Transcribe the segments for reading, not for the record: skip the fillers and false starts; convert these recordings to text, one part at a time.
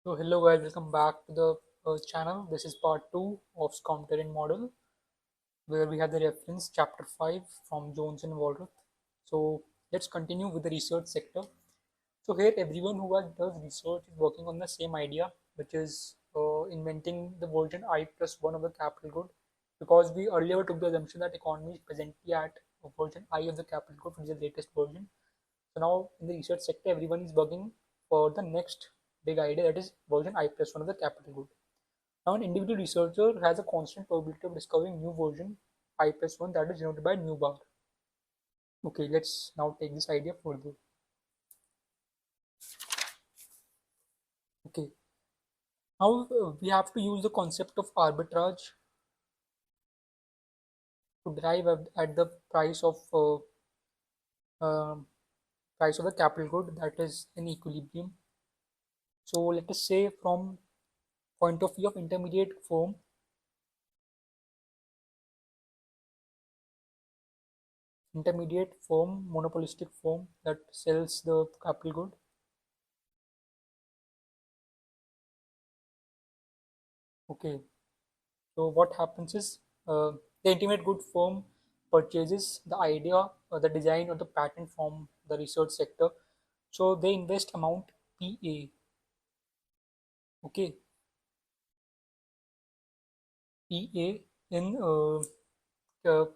So hello guys, welcome back to the channel. This is part 2 of Schumpterian model where we have the reference chapter 5 from Jones and Walrath. So let's continue with the research sector. So here everyone who does research is working on the same idea, which is inventing the version I plus 1 of the capital good, because we earlier took the assumption that economy is presently at version I of the capital good, which is the latest version. So now in the research sector, everyone is working for the next big idea, that is version I plus 1 of the capital good. Now an individual researcher has a constant probability of discovering new version I plus 1 that is denoted by new bar. Okay, let's now take this idea further. Okay, now we have to use the concept of arbitrage to derive at the um price of the capital good that is in equilibrium. So let us say from point of view of intermediate firm, monopolistic firm that sells the capital good. Okay, so what happens is the intermediate good firm purchases the idea, the design, or the patent from the research sector. So they invest amount PA. Okay, PA in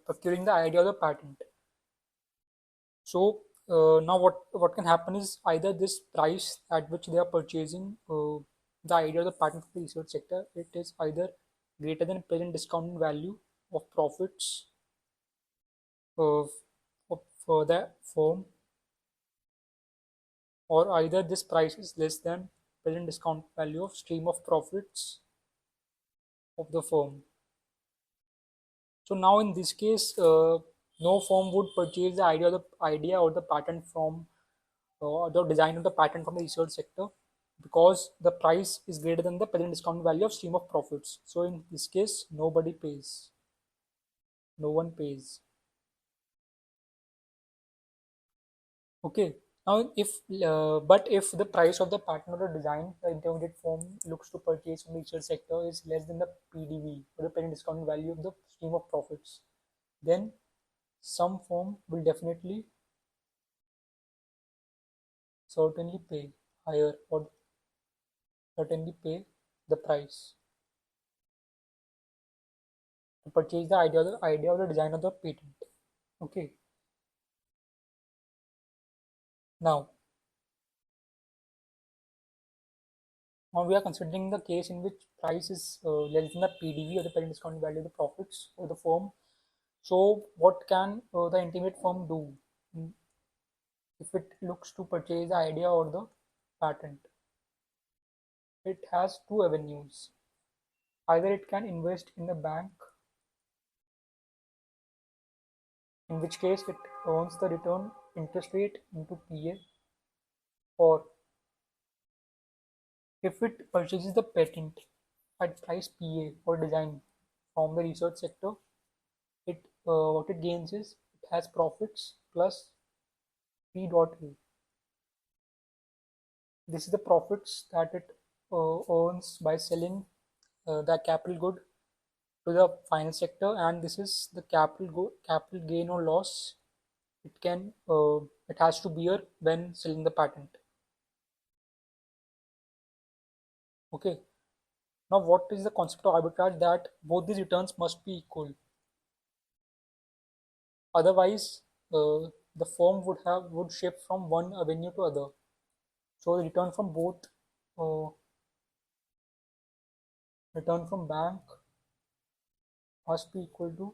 procuring the idea of the patent. So now what can happen is either this price at which they are purchasing the idea of the patent for the research sector, it is either greater than present discounted value of profits of, for the firm, or either this price is less than present discount value of stream of profits of the firm. So now in this case, no firm would purchase the idea or the patent from the design of the patent from the research sector, because the price is greater than the present discount value of stream of profits. So in this case, nobody pays. No one pays. Okay. Now, but if the price of the patent or the design the intermediate firm looks to purchase from the research sector is less than the PDV or the present discount value of the stream of profits, then some firm will definitely certainly pay higher, or certainly pay the price to purchase the idea or the design of the patent. Okay. Now, now we are considering the case in which price is less than the PDV or the present discount value of the profits of the firm. So, what can the intermediate firm do if it looks to purchase the idea or the patent? It has two avenues. Either it can invest in the bank, in which case it earns the return interest rate into PA, or if it purchases the patent at price PA or design from the research sector, it what it gains is it has profits plus P dot A. This is the profits that it earns by selling the capital good to the final sector, and this is the capital gain or loss it has to bear when selling the patent. Okay. Now, what is the concept of arbitrage? That both these returns must be equal. Otherwise, the firm would shift from one avenue to other. So the uh, return from bank must be equal to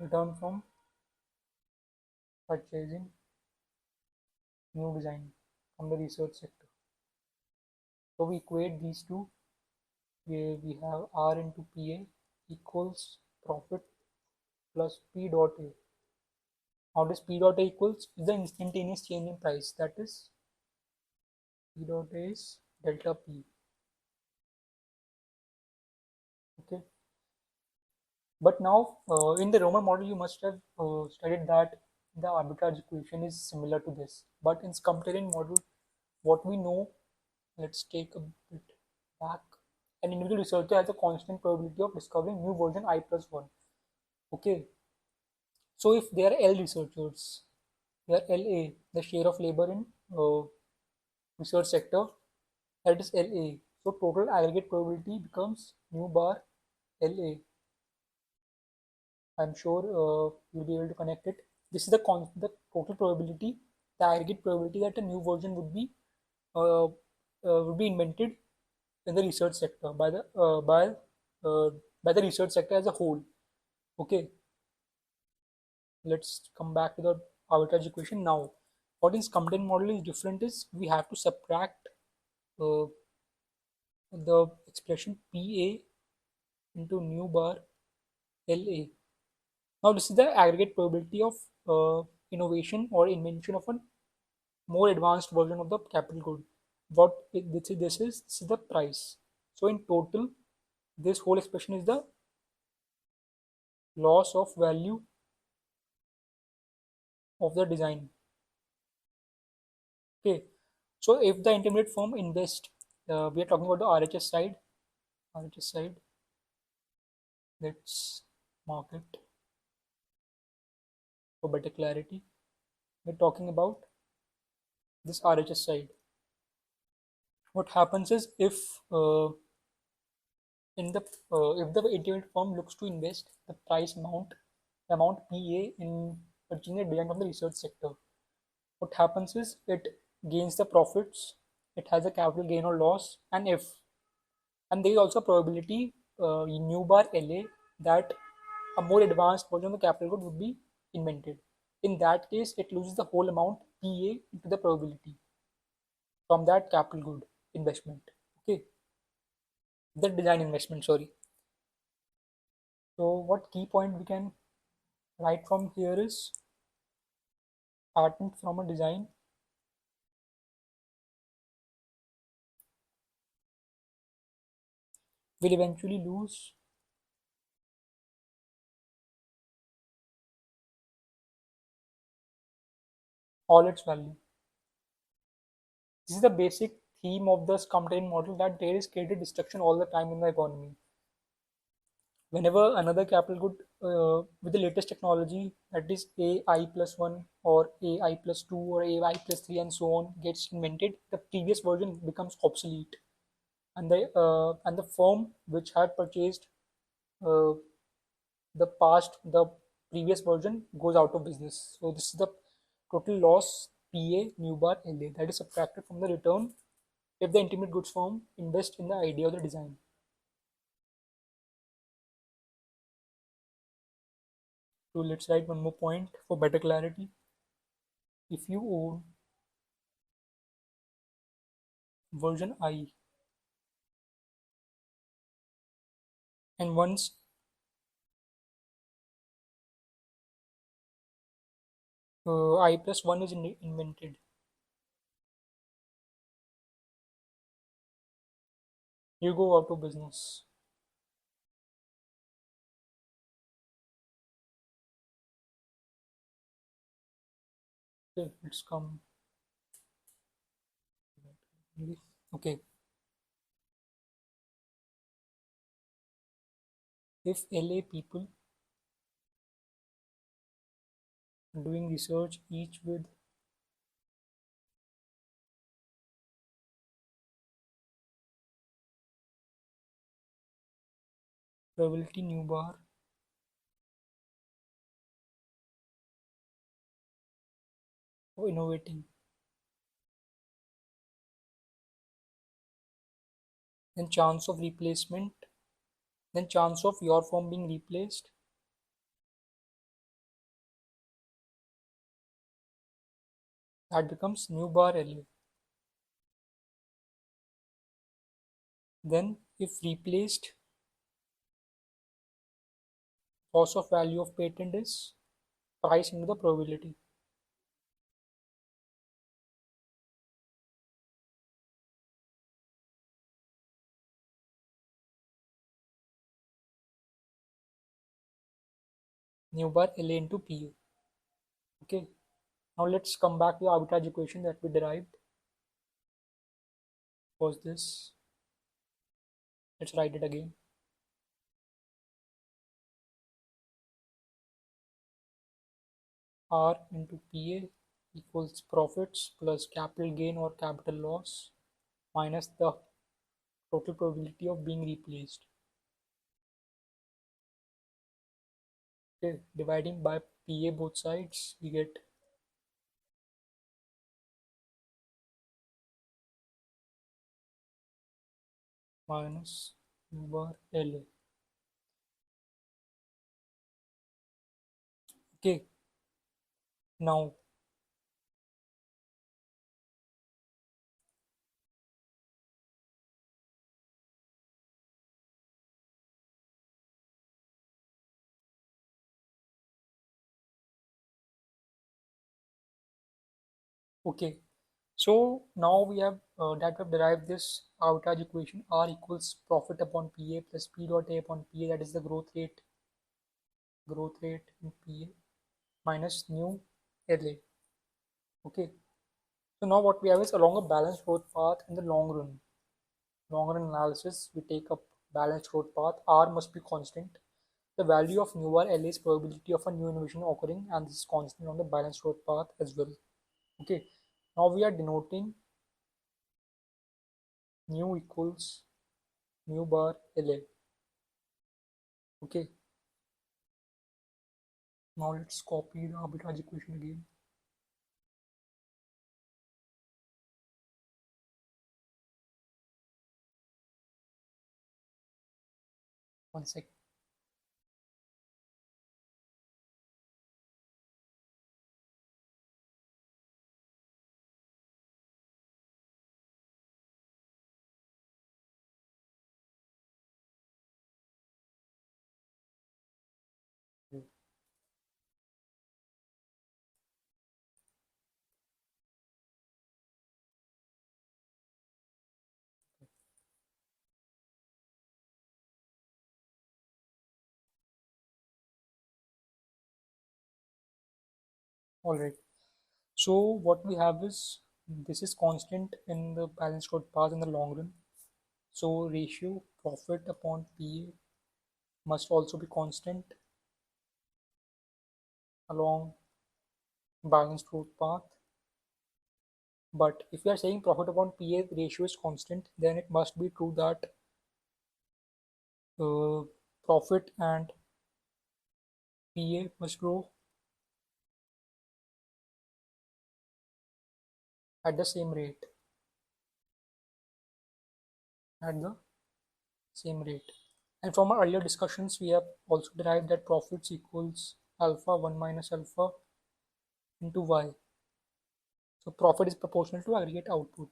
return from purchasing new design from the research sector. So we equate these two, where we have R into PA equals profit plus P dot A. How does P dot A equals? Is the instantaneous change in price, that is P dot A is delta P. Okay. But now in the Roman model, you must have studied that the arbitrage equation is similar to this. But in Schumpterian model, what we know, let's take a bit back. An individual researcher has a constant probability of discovering new version I plus 1. Okay, so if there are L researchers, they are LA, the share of labor in research sector, that is LA. So total aggregate probability becomes mu bar LA. I'm sure you'll be able to connect it. This is the total probability, the aggregate probability that a new version uh, would be invented in the research sector uh, by the research sector as a whole. Okay, let's come back to the arbitrage equation now. What in Scumpterian model is different is we have to subtract uh, the expression PA into nu bar LA. Now this is the aggregate probability of innovation or invention of a more advanced version of the capital good. This is the price. So in total, this whole expression is the loss of value of the design. Okay. So if the intermediate firm invest, we are talking about the RHS side. RHS side. Let's mark it for better clarity. We're talking about this RHS side. What happens is in the if the intermediate firm looks to invest the price amount, the amount PA in purchasing a design from the research sector, what happens is it gains the profits, it has a capital gain or loss, and there is also a probability in nu bar LA that a more advanced version of the capital good would be invented. In that case, it loses the whole amount PA into the probability from that capital good investment. Okay, the design investment, sorry. So what key point we can write from here is patent from a design will eventually lose all its value. This is the basic theme of the Scumpterian model, that there is created destruction all the time in the economy. Whenever another capital good with the latest technology, that is AI plus 1 or AI plus 2 or AI plus 3 and so on, gets invented, the previous version becomes obsolete, and the firm which had purchased uh, the previous version goes out of business. So this is the total loss PA mu bar LA that is subtracted from the return if the intermediate goods firm invest in the idea of the design. So let's write one more point for better clarity. If you own version I and once I plus 1 is invented, you go out of business. Okay, let's come. Okay, if LA people doing research each with probability nu bar for innovating, then chance of replacement, then chance of your firm being replaced, that becomes nu bar LA. Then if replaced, loss of value of patent is price into the probability. Nu bar LA into PA. Okay. Now let's come back to the arbitrage equation that we derived. was this. Let's write it again. R into PA equals profits plus capital gain or capital loss minus the total probability of being replaced. Okay, dividing by PA both sides, we get minus U bar LA. Okay, now okay, so now we have that we have derived this arbitrage equation R equals profit upon PA plus P dot A upon PA, that is the growth rate in PA minus new LA. Okay, so now what we have is along a balanced growth path in the long run analysis, we take up balanced growth path. R must be constant. The value of nu bar L is probability of a new innovation occurring, and this is constant on the balanced growth path as well. Okay, now we are denoting nu equals nu bar LA. Okay, now let's copy the arbitrage equation again. One sec. All right. So what we have is this is constant in the balanced growth path in the long run. So ratio profit upon PA must also be constant along balanced growth path. But if we are saying profit upon PA ratio is constant, then it must be true that profit and PA must grow at the same rate. At the same rate. And from our earlier discussions, we have also derived that profits equals alpha 1 minus alpha into y. So profit is proportional to aggregate output.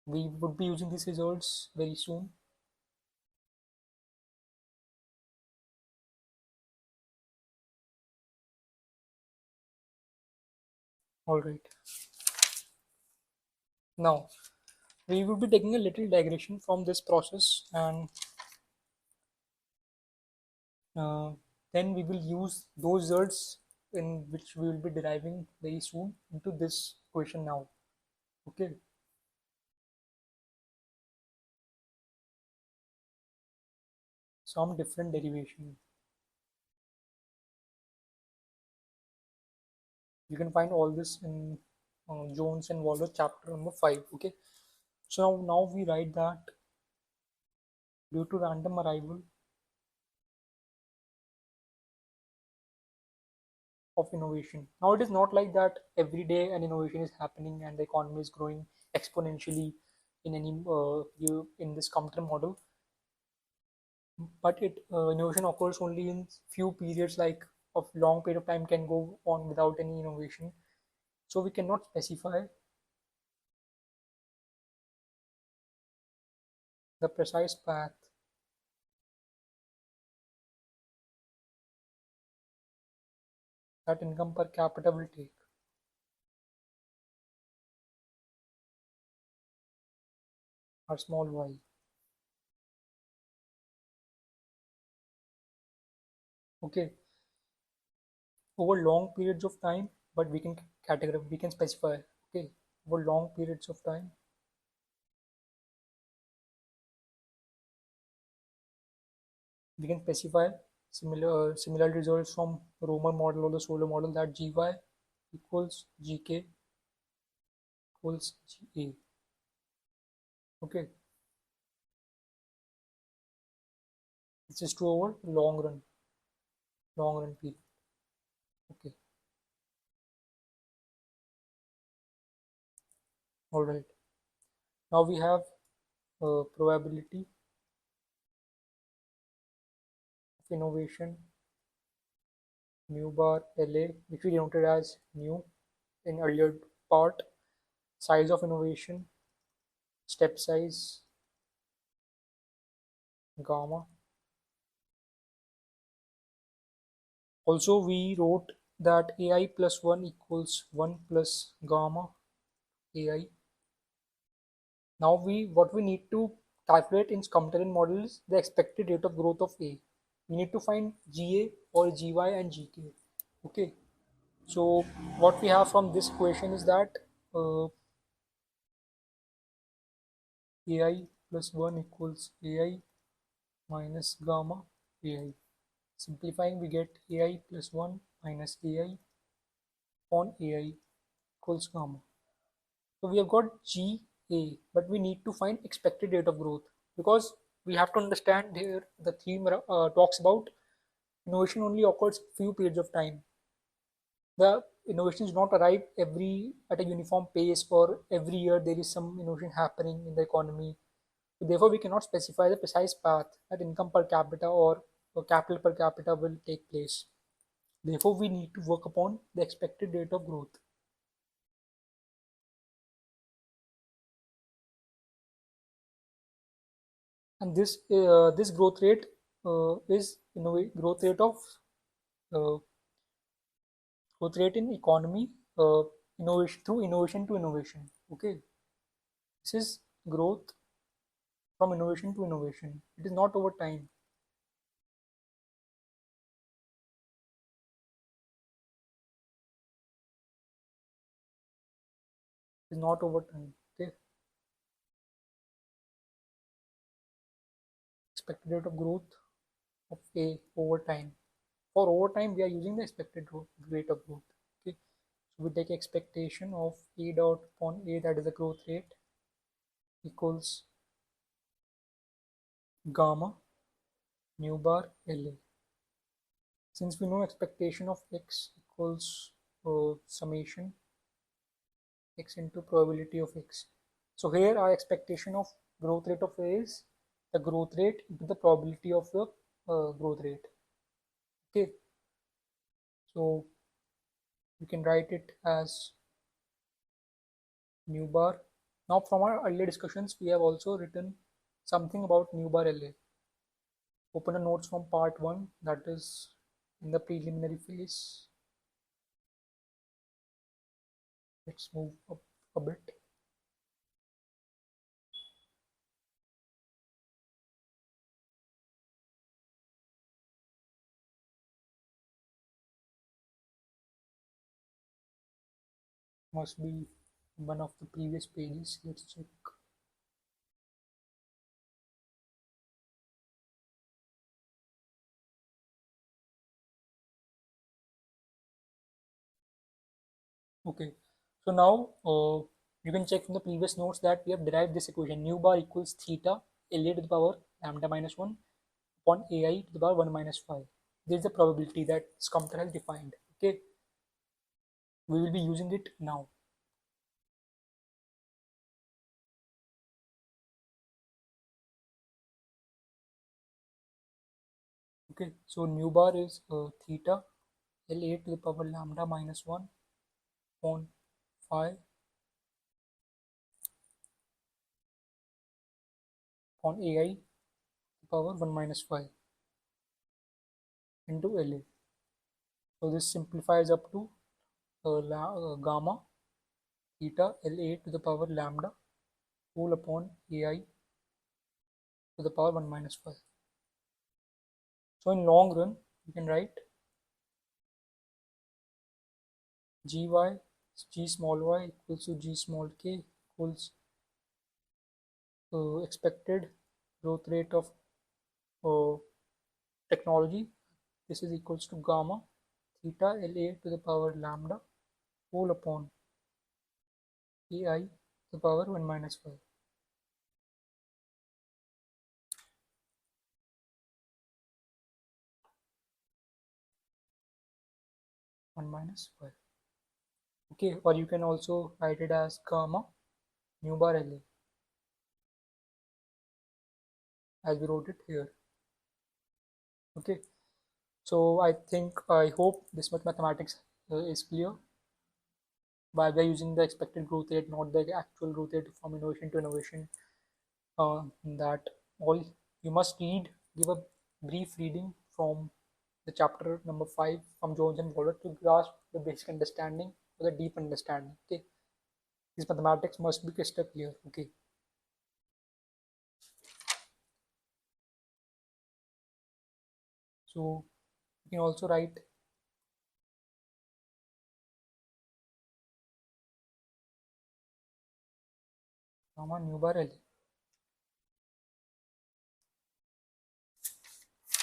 We would be using these results very soon. All right. Now, we will be taking a little digression from this process, and uh, then we will use those results in which we will be deriving very soon into this equation now. Okay. Some different derivation. You can find all this in Jones and Waller chapter number 5. Okay. So now we write that due to random arrival of innovation. Now it is not like that every day an innovation is happening and the economy is growing exponentially in any in this Schumpterian model, but it innovation occurs only in few periods, like of long period of time can go on without any innovation. So we cannot specify the precise path that income per capita will take. Or small y. Okay, over long periods of time, but we can categorize, we can specify. Okay, over long periods of time. We can specify similar results from Romer model or the solar model, that gy equals gk equals ga. Okay, this is true over long run period. Okay, all right. Now we have probability of innovation mu bar LA, which we denoted as mu in earlier part, size of innovation, step size, gamma. Also, we wrote that AI plus 1 equals 1 plus gamma AI. Now what we need to calculate in Schumpterian model is the expected rate of growth of A. We need to find GA or GY and GK. Okay. So what we have from this equation is that AI plus 1 equals AI minus gamma AI. Simplifying, we get AI plus 1 minus AI on AI equals gamma. So we have got GA, but we need to find expected rate of growth, because we have to understand here the theme talks about innovation only occurs few periods of time. The innovation is not arrive every at a uniform pace, or every year there is some innovation happening in the economy. So therefore, we cannot specify the precise path that income per capita or capital per capita will take place. Therefore, we need to work upon the expected rate of growth. And this growth rate is growth rate of uh, growth rate in economy, innovation through innovation to innovation. Okay, this is growth from innovation to innovation. It is not over time. It is not over time. Okay, expected rate of growth of A over time. For over time, we are using the expected rate of growth. Okay, so we take expectation of A dot upon A, that is the growth rate, equals gamma mu bar LA. Since we know expectation of x equals summation x into probability of x. So here our expectation of growth rate of A is the growth rate into the probability of the growth rate. Okay, so we can write it as mu bar. Now from our earlier discussions, we have also written something about mu bar LA. Open the notes from part 1, that is in the preliminary phase. Let's move up a bit. Must be one of the previous pages. Let's check. Okay, so now you can check from the previous notes that we have derived this equation. Nu bar equals theta LA to the power lambda minus 1 upon AI to the power 1 minus 5. This is the probability that Schumpter has defined. Okay, we will be using it now. Okay, so nu bar is theta LA to the power lambda minus 1 upon 5 upon AI to the power 1 minus 5 into LA. So this simplifies up to gamma theta LA to the power lambda whole upon AI to the power 1 minus 5. So in long run, you can write gy G small y equals to G small k equals expected growth rate of uh, technology. This is equals to gamma theta LA to the power lambda whole upon AI to the power 1 minus 5. 1 minus 5. Okay, or you can also write it as gamma nu bar LA as we wrote it here. Okay, so I hope this much mathematics is clear. By we're using the expected growth rate, not the actual growth rate from innovation to innovation. That all you must read, give a brief reading from the chapter number 5 from Jones and Waller to grasp the basic understanding or the deep understanding. Okay, these mathematics must be crystal clear. Okay, so you can also write gamma nu bar L.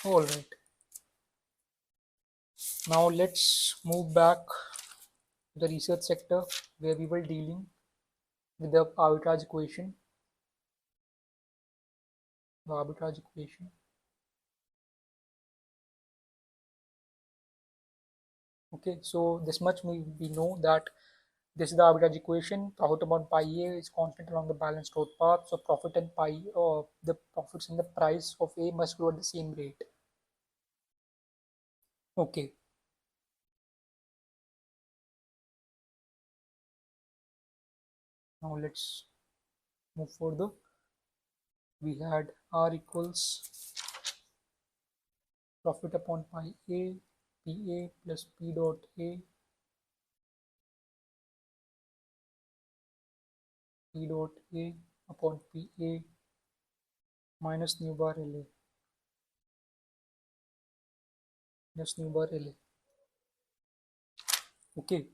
All right. Now let's move back to the research sector where we were dealing with the arbitrage equation. The arbitrage equation. Okay, so this much we know that this is the arbitrage equation. Profit upon pi a is constant along the balanced growth path. So profit and pi, the profits and the price of a must grow at the same rate. Okay. Now let's move further. We had R equals profit upon pi a, pa plus p dot a, p dot a upon pa minus nu bar la, minus nu bar la. Okay.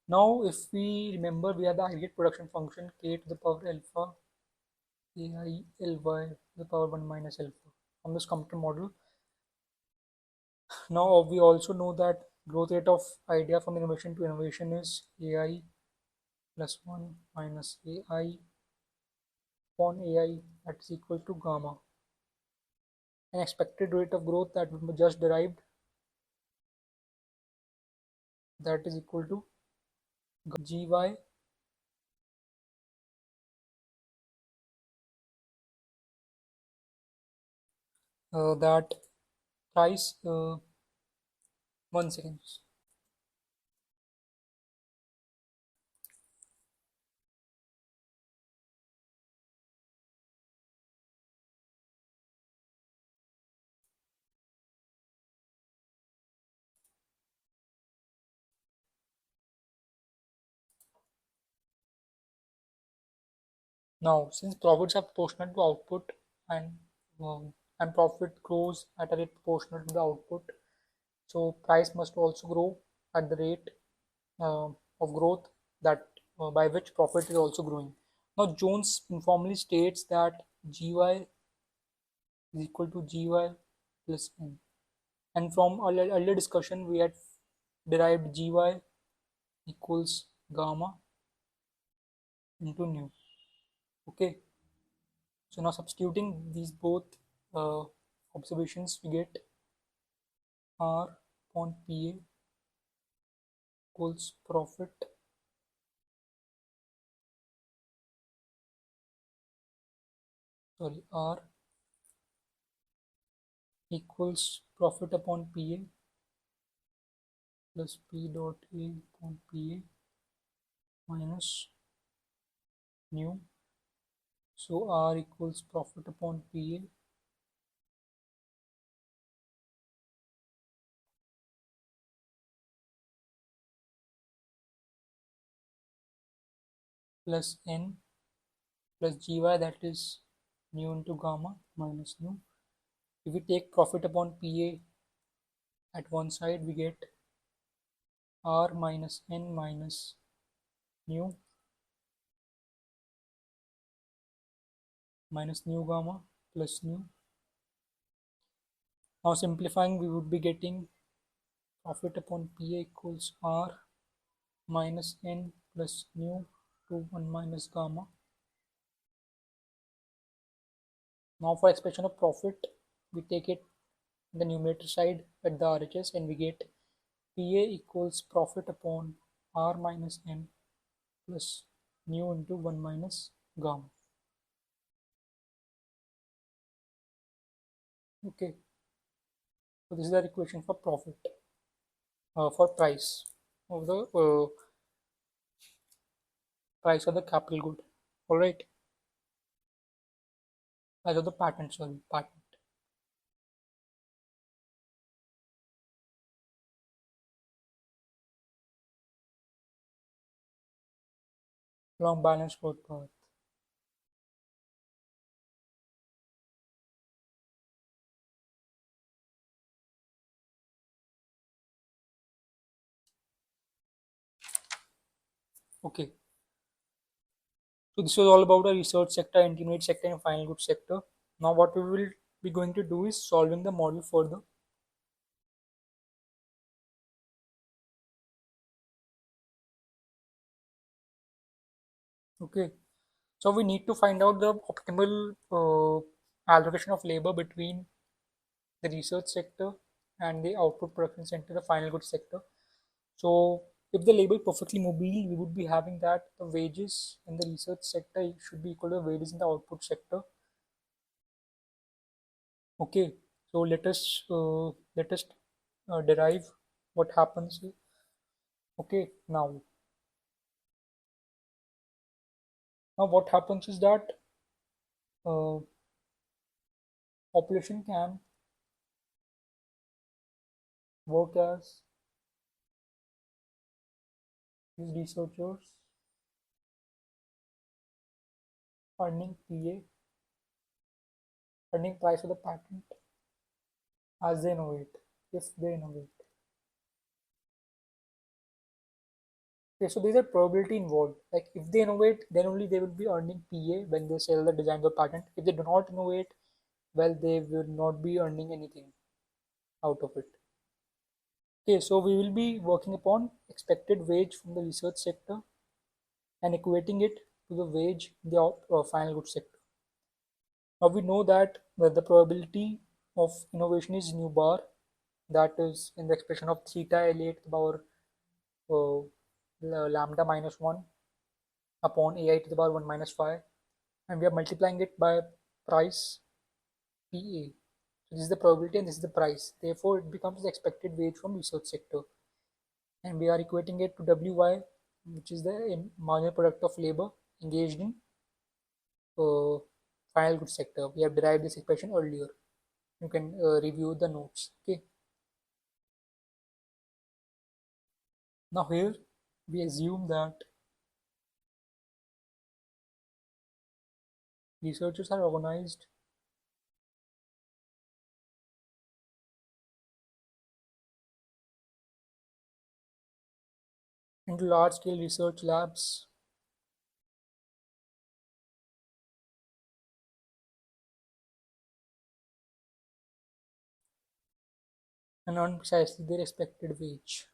Now, if we remember, we have the aggregate production function k to the power alpha ai ly to the power 1 minus alpha from this computer model. Now, we also know that growth rate of idea from innovation to innovation is ai plus 1 minus ai upon ai, that is equal to gamma. An expected rate of growth that we just derived, that is equal to gy that price 1 second. Now, since profits are proportional to output and profit grows at a rate proportional to the output, so price must also grow at the rate of growth that by which profit is also growing. Now, Jones informally states that gy is equal to gy plus n, and from earlier discussion we had derived gy equals gamma into nu. Okay. So now substituting these both uh, observations, we get R upon PA equals profit R equals profit upon PA plus P dot A upon PA minus nu. So R equals profit upon PA plus N plus gy, that is nu into gamma minus nu. If we take profit upon PA at one side, we get R minus N minus nu minus nu gamma plus nu. Now simplifying, we would be getting profit upon PA equals R minus N plus nu to 1 minus gamma. Now for expression of profit, we take it the numerator side at the RHS and we get PA equals profit upon R minus N plus nu into 1 minus gamma. Okay, so this is the equation for profit, for price of the capital good. All right, price of the patent. Sorry, patent. Along balanced growth path. Okay, so this was all about the research sector, intermediate sector, and final goods sector. Now what we will be going to do is solving the model further. Okay, so we need to find out the optimal allocation of labor between the research sector and the output production center, the final goods sector. So if the labor is perfectly mobile, we would be having that the wages in the research sector should be equal to the wages in the output sector. Okay, so let us derive what happens. Okay, now what happens is that uh, population can work as these researchers earning PA, earning price of the patent as they innovate, if they innovate. Okay, so there's a probability involved. Like if they innovate, then only they will be earning PA when they sell the design or patent. If they do not innovate, well, they will not be earning anything out of it. Okay, so we will be working upon expected wage from the research sector and equating it to the wage in the final goods sector. Now we know that the probability of innovation is nu bar, that is in the expression of theta LA to the power uh, lambda minus 1 upon AI to the power 1 minus 5, and we are multiplying it by price PA. So this is the probability and this is the price. Therefore, it becomes the expected wage from research sector, and we are equating it to WY, which is the marginal product of labor engaged in uh, final goods sector. We have derived this expression earlier. You can review the notes. Okay. Now here we assume that researchers are organized into large-scale research labs and earn precisely their expected wage.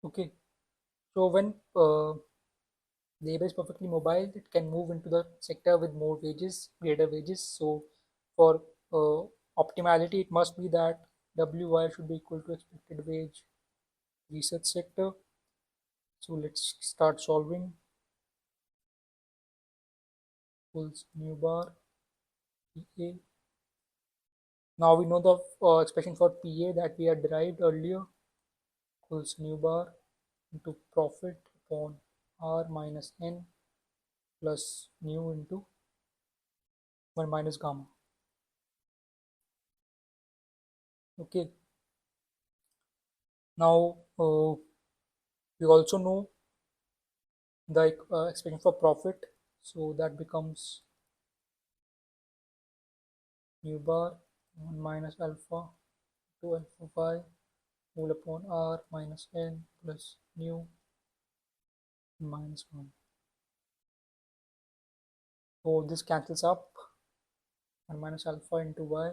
Okay, so when labor is perfectly mobile, it can move into the sector with more wages, greater wages. So for optimality, it must be that WY should be equal to expected wage research sector. So let's start solving. Equals nu bar PA. Now we know the expression for PA that we had derived earlier, equals nu bar into profit upon R minus N plus nu into 1 minus gamma. Okay, now we also know the expression for profit. So that becomes nu bar 1 minus alpha to alpha phi whole upon r minus n plus nu minus 1. So this cancels up, 1 minus alpha into y.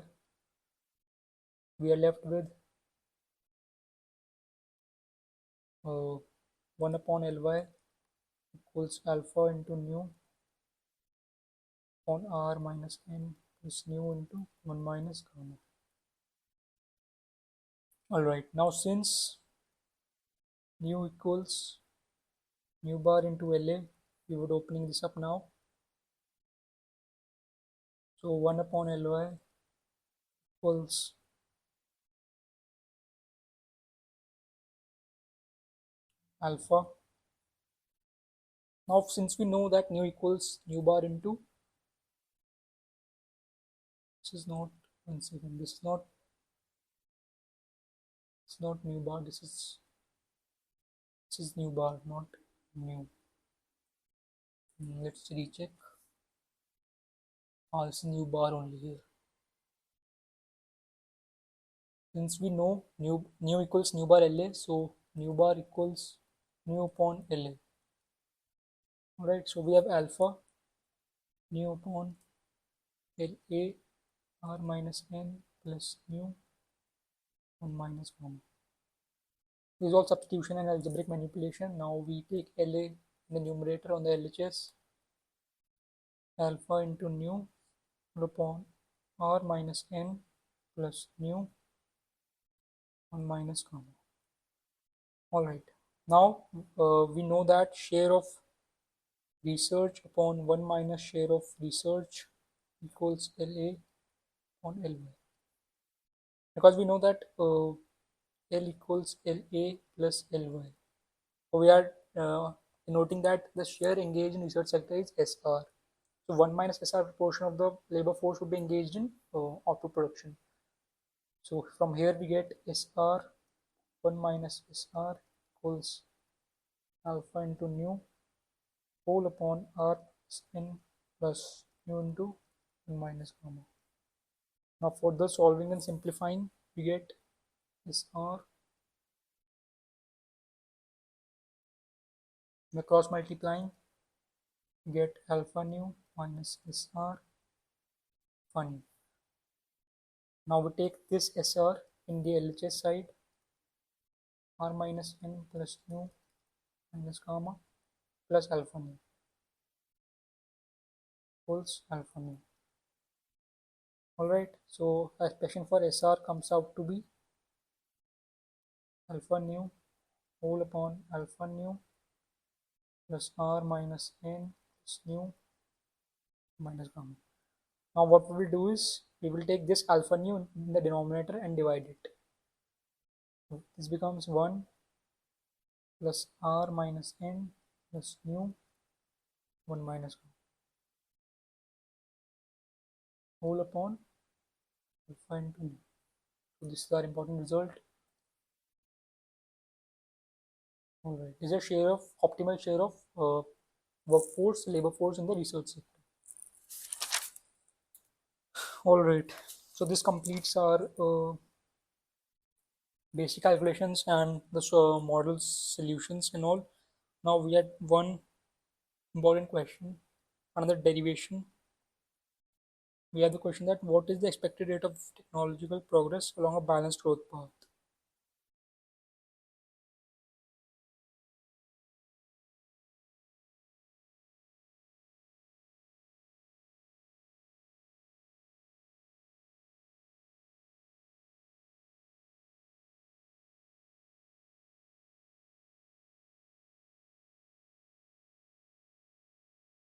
We are left with 1 upon ly equals alpha into nu upon r minus n plus nu into 1 minus gamma. Alright, now since nu equals nu bar into LA, we would opening this up now. So 1 upon Ly equals alpha. Now since we know that nu equals nu bar into, this is not, one second, this is not, it's not nu bar, this is nu bar, not nu. Let's recheck. This is nu bar only here. Since we know nu equals nu bar LA, so nu bar equals nu upon LA. Alright, so we have alpha nu upon LA r minus n plus nu 1 minus 1. This is all substitution and algebraic manipulation. Now we take LA in the numerator on the LHS, alpha into nu upon r minus n plus nu 1 minus gamma. Alright, now we know that share of research upon 1 minus share of research equals LA on LY. Because we know that L equals LA plus LY. So we are noting that the share engaged in research sector is SR. So 1 minus SR proportion of the labor force would be engaged in output production. So from here we get SR 1 minus SR equals alpha into nu whole upon R n plus nu into 1 minus gamma. Now for the solving and simplifying, we get SR, the cross multiplying, we get alpha nu minus SR alpha nu. Now we take this SR in the LHS side, R minus n plus nu minus gamma plus alpha nu equals alpha nu. Alright, so expression for SR comes out to be alpha nu whole upon alpha nu plus r minus n plus nu minus gamma. Now what we will do is we will take this alpha nu in the denominator and divide it. So this becomes 1 plus r minus n plus nu 1 minus gamma whole upon alpha into nu. So this is our important result. Alright, this is a share of optimal share of workforce, labor force in the research sector. Alright, so this completes our basic calculations and the model solutions and all. Now we had one important question, another derivation. We have the question that what is the expected rate of technological progress along a balanced growth path?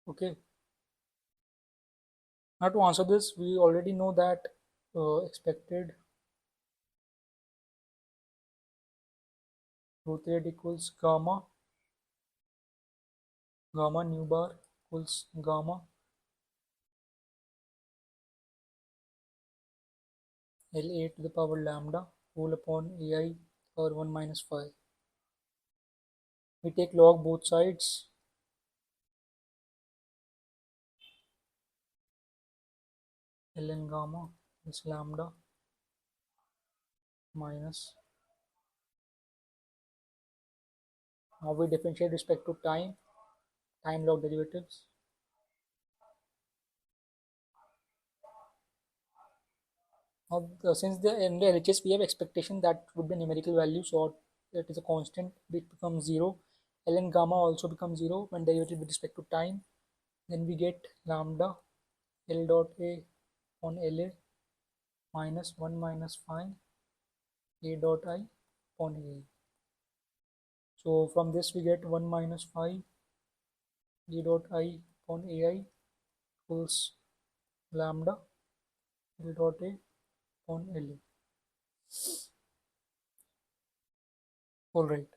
Okay. Now to answer this, we already know that expected growth rate equals gamma nu bar equals gamma LA to the power lambda whole upon AI power 1 minus 5. We take log both sides, ln gamma is lambda minus, now we differentiate respect to time log derivatives. Now, since in the LHS we have expectation that would be numerical value, so it is a constant, it becomes 0. Ln gamma also becomes 0 when derivated with respect to time. Then we get lambda L dot A on LA minus 1 minus phi A dot I upon A. So from this we get 1 minus phi A dot I upon AI equals lambda L dot A upon LA. Alright.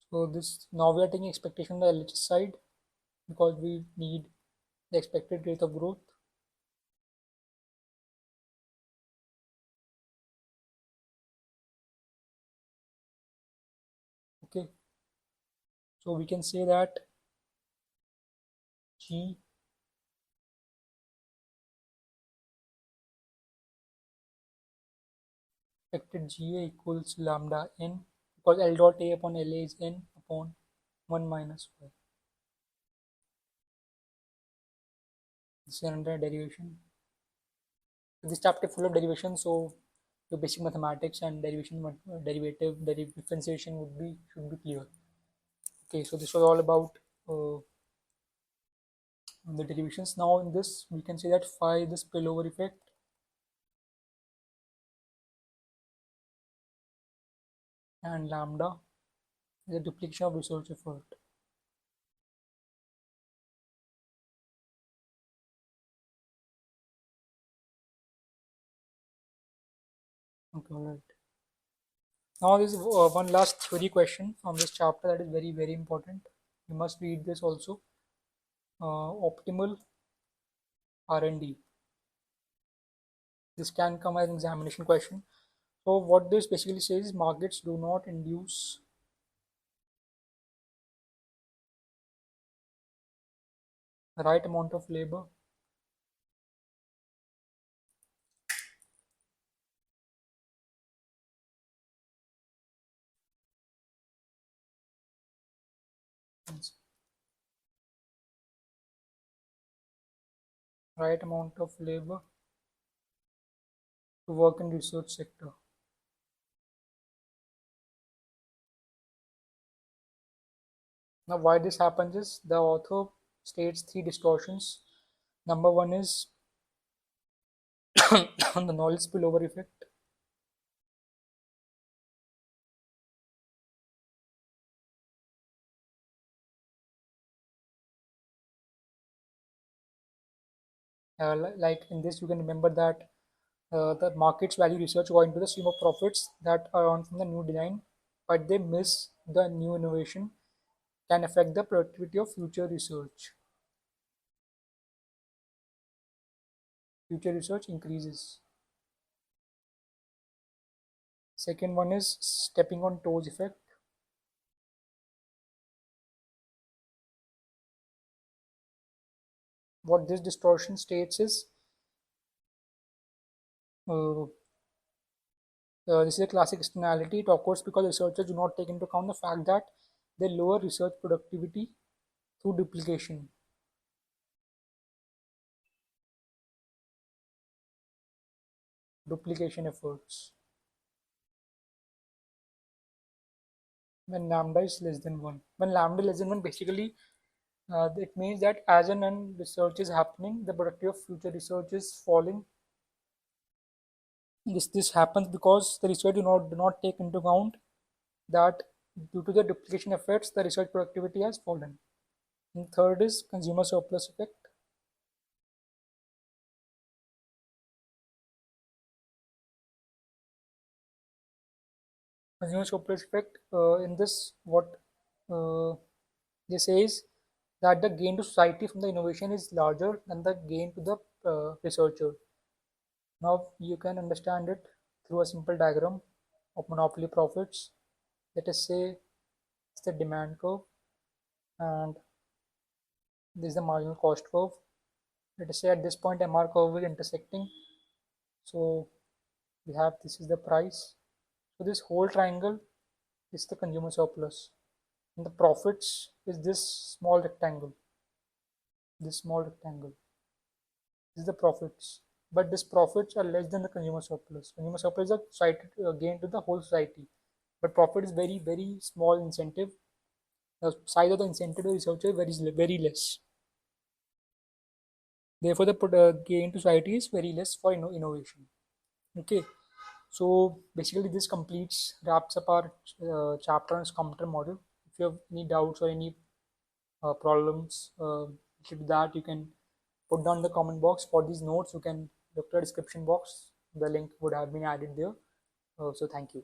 So this, now we are taking expectation on the LHS side because we need the expected rate of growth. Okay, so we can say that G expected GA equals lambda n, because L dot A upon LA is n upon 1 minus phi. This is another derivation. This chapter full of derivation, so your basic mathematics and derivative differentiation should be clear. Okay, so this was all about the derivations. Now in this we can say that phi, the spillover effect, and lambda is a duplication of research effort. Okay, all right. Now there is one last theory question from this chapter that is very, very important. You must read this also. Optimal R&D. This can come as an examination question. So what this basically says is markets do not induce the right amount of labor right amount of labor to work in research sector. Now why this happens is the author states 3 distortions. Number 1 is the knowledge spillover effect. Like in this you can remember that the markets value research according to the stream of profits that are earned from the new design, but they miss the new innovation can affect the productivity of future research. Future research increases. Second one is stepping on toes effect. What this distortion states is this is a classic externality. It occurs because researchers do not take into account the fact that they lower research productivity through duplication. Duplication efforts. When lambda is less than 1. When lambda less than 1, basically it means that as and when research is happening, the productivity of future research is falling. This happens because the research do not take into account that due to the duplication effects, the research productivity has fallen. And third is consumer surplus effect. Consumer surplus effect, in this what they say is that the gain to society from the innovation is larger than the gain to the researcher. Now you can understand it through a simple diagram of monopoly profits. Let us say it's the demand curve and this is the marginal cost curve. Let us say at this point MR curve is intersecting. So we have, this is the price. So this whole triangle is the consumer surplus, and the profits is this small rectangle. This small rectangle, this is the profits. But these profits are less than the consumer surplus. Consumer surplus is a society gain to the whole society, but profit is very very small incentive. The size of the incentive to the researcher is very less. Therefore, the gain to society is very less for innovation. Okay, so basically this completes, wraps up our chapter on Schumpter model. If you have any doubts or any problems related to that, you can put down in the comment box. For these notes, you can look at the description box. The link would have been added there. So thank you.